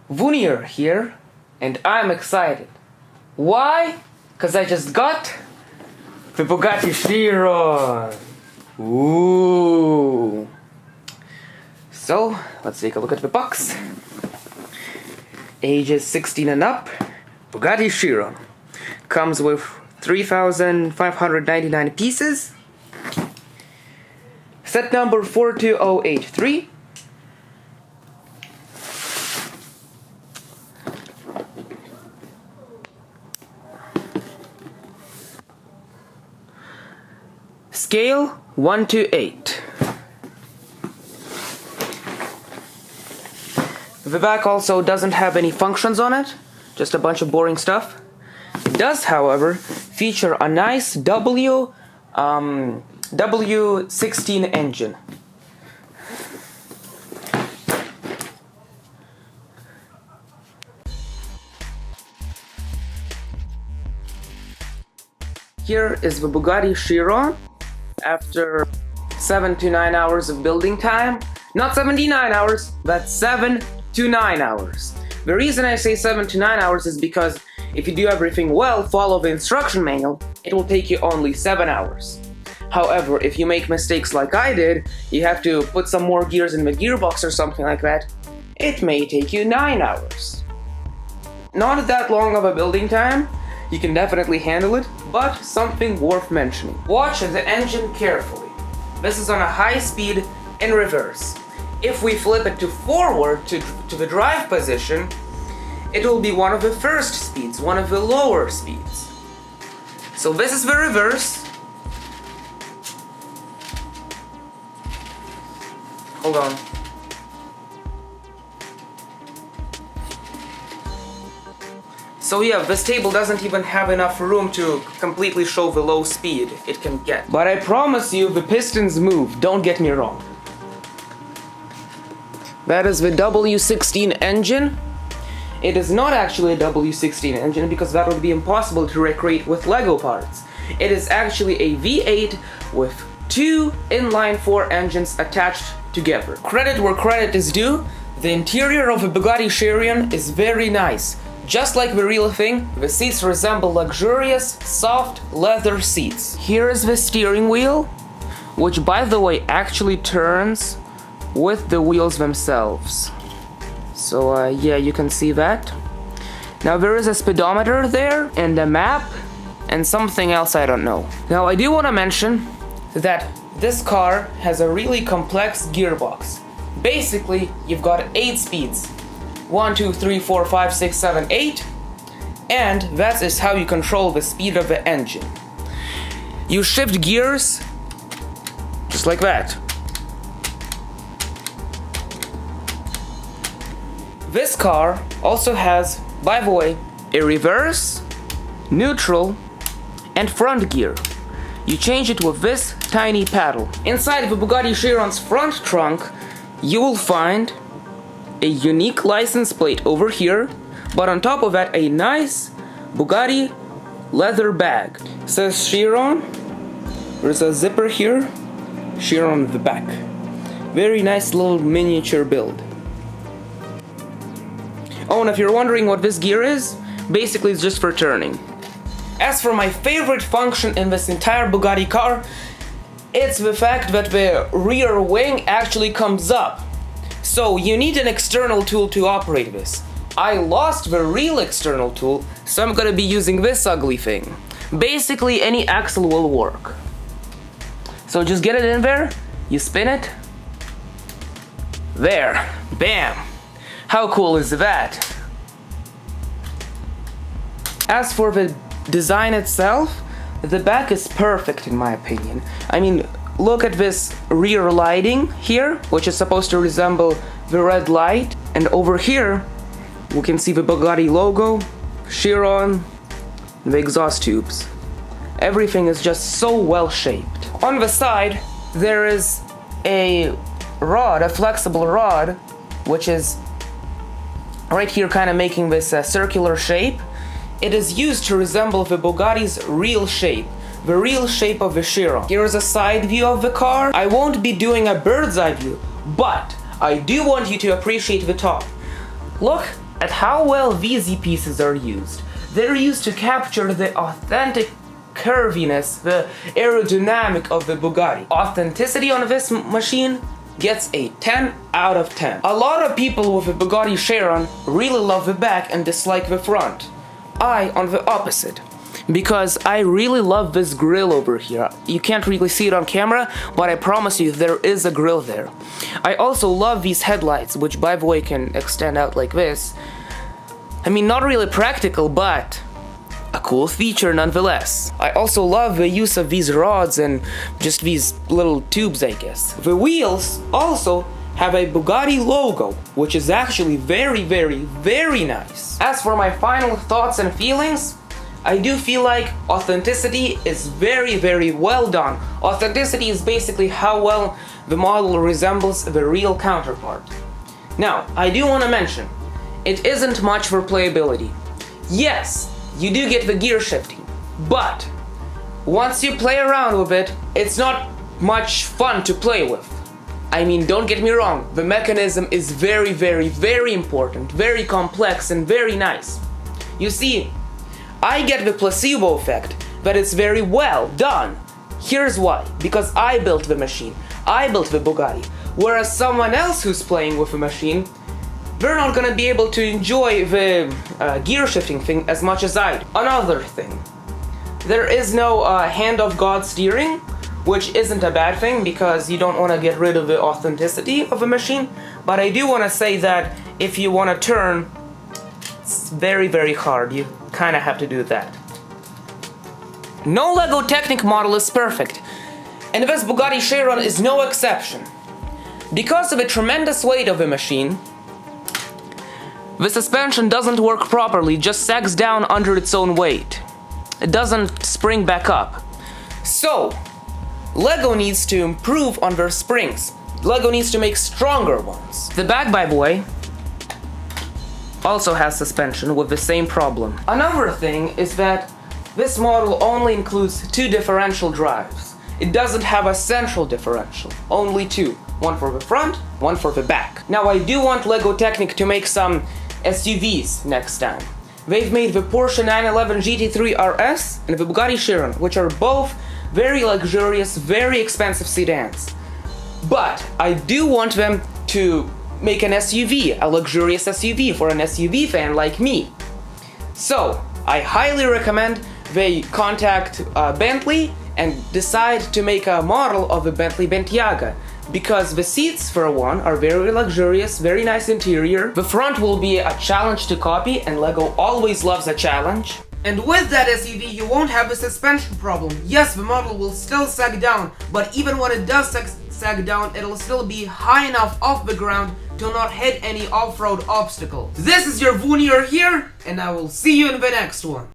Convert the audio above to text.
Vunier here, and I'm excited. Why? Because I just got the Bugatti Chiron. Ooh. So, let's take a look at the box. Ages 16 and up, Bugatti Chiron. Comes with 3,599 pieces. Set number 42083. Scale 1 to 8. The back also doesn't have any functions on it, just a bunch of boring stuff. It does, however, feature a nice W16 engine. Here is the Bugatti Chiron after 7 to 9 hours of building time. Not 79 hours, but 7 to 9 hours. The reason I say 7 to 9 hours is because if you do everything well, follow the instruction manual, it will take you only 7 hours. However, if you make mistakes like I did, you have to put some more gears in the gearbox or something like that, it may take you 9 hours. Not that long of a building time, you can definitely handle it, but something worth mentioning. Watch the engine carefully. This is on a high speed in reverse. If we flip it to forward to the drive position, it will be one of the first speeds, one of the lower speeds. So this is the reverse. Hold on. So yeah, this table doesn't even have enough room to completely show the low speed it can get. But I promise you, the pistons move, don't get me wrong. That is the W16 engine. It is not actually a W16 engine because that would be impossible to recreate with Lego parts. It is actually a V8 with two inline-4 engines attached together. Credit where credit is due, the interior of a Bugatti Chiron is very nice. Just like the real thing, the seats resemble luxurious, soft leather seats. Here is the steering wheel, which by the way actually turns with the wheels themselves. So yeah, you can see that. Now there is a speedometer there, and a map, and something else I don't know. Now I do want to mention that this car has a really complex gearbox. Basically, you've got 8 speeds. 1, 2, 3, 4, 5, 6, 7, 8. And that is how you control the speed of the engine. You shift gears just like that. This car also has, by the way, a reverse, neutral, and front gear. You change it with this tiny paddle. Inside the Bugatti Chiron's front trunk, you will find a unique license plate over here, but on top of that, a nice Bugatti leather bag. It says Chiron. There's a zipper here. Chiron at the back. Very nice little miniature build. Oh, and if you're wondering what this gear is, basically it's just for turning. As for my favorite function in this entire Bugatti car, it's the fact that the rear wing actually comes up. So you need an external tool to operate this. I lost the real external tool, so I'm gonna be using this ugly thing. Basically, any axle will work. So just get it in there, you spin it. There, bam! How cool is that? As for the design itself, the back is perfect in my opinion. I mean, look at this rear lighting here, which is supposed to resemble the red light. And over here, we can see the Bugatti logo, Chiron, and the exhaust tubes. Everything is just so well shaped. On the side, there is a rod, a flexible rod, which is right here kind of making this circular shape. It is used to resemble the Bugatti's real shape. The real shape of the Chiron. Here is a side view of the car. I won't be doing a bird's eye view, but I do want you to appreciate the top. Look at how well VZ pieces are used. They're used to capture the authentic curviness, the aerodynamic of the Bugatti. Authenticity on this machine gets a 10 out of 10. A lot of people with a Bugatti Chiron really love the back and dislike the front. I on the opposite, because I really love this grille over here. You can't really see it on camera, but I promise you there is a grille there. I also love these headlights, which by the way can extend out like this. I mean, not really practical, but a cool feature nonetheless. I also love the use of these rods and just these little tubes, I guess. The wheels also have a Bugatti logo, which is actually very, very, very nice. As for my final thoughts and feelings, I do feel like authenticity is very, very well done. Authenticity is basically how well the model resembles the real counterpart. Now, I do want to mention, it isn't much for playability. Yes, you do get the gear shifting, but once you play around with it, it's not much fun to play with. I mean, don't get me wrong, the mechanism is very, very, very important, very complex and very nice. You see, I get the placebo effect that it's very well done. Here's why. Because I built the machine. I built the Bugatti. Whereas someone else who's playing with the machine, they're not gonna be able to enjoy the gear shifting thing as much as I do. Another thing, there is no hand of God steering, which isn't a bad thing because you don't want to get rid of the authenticity of a machine. But I do want to say that if you want to turn, it's very, very hard. You kind of have to do that. No Lego Technic model is perfect, and this Bugatti Chiron is no exception. Because of the tremendous weight of the machine, the suspension doesn't work properly, just sags down under its own weight. It doesn't spring back up. So, Lego needs to improve on their springs. Lego needs to make stronger ones. The back, by the way, also has suspension with the same problem. Another thing is that this model only includes 2 differential drives. It doesn't have a central differential, only 2. One for the front, one for the back. Now I do want Lego Technic to make some SUVs next time. They've made the Porsche 911 GT3 RS and the Bugatti Chiron, which are both very luxurious, very expensive sedans. But I do want them to make an SUV, a luxurious SUV for an SUV fan like me. So, I highly recommend they contact Bentley and decide to make a model of the Bentley Bentayga, because the seats, for one, are very luxurious, very nice interior. The front will be a challenge to copy, and Lego always loves a challenge. And with that SUV, you won't have a suspension problem. Yes, the model will still sag down, but even when it does sag down, it'll still be high enough off the ground to not hit any off-road obstacles. This is your Voonier here, and I will see you in the next one.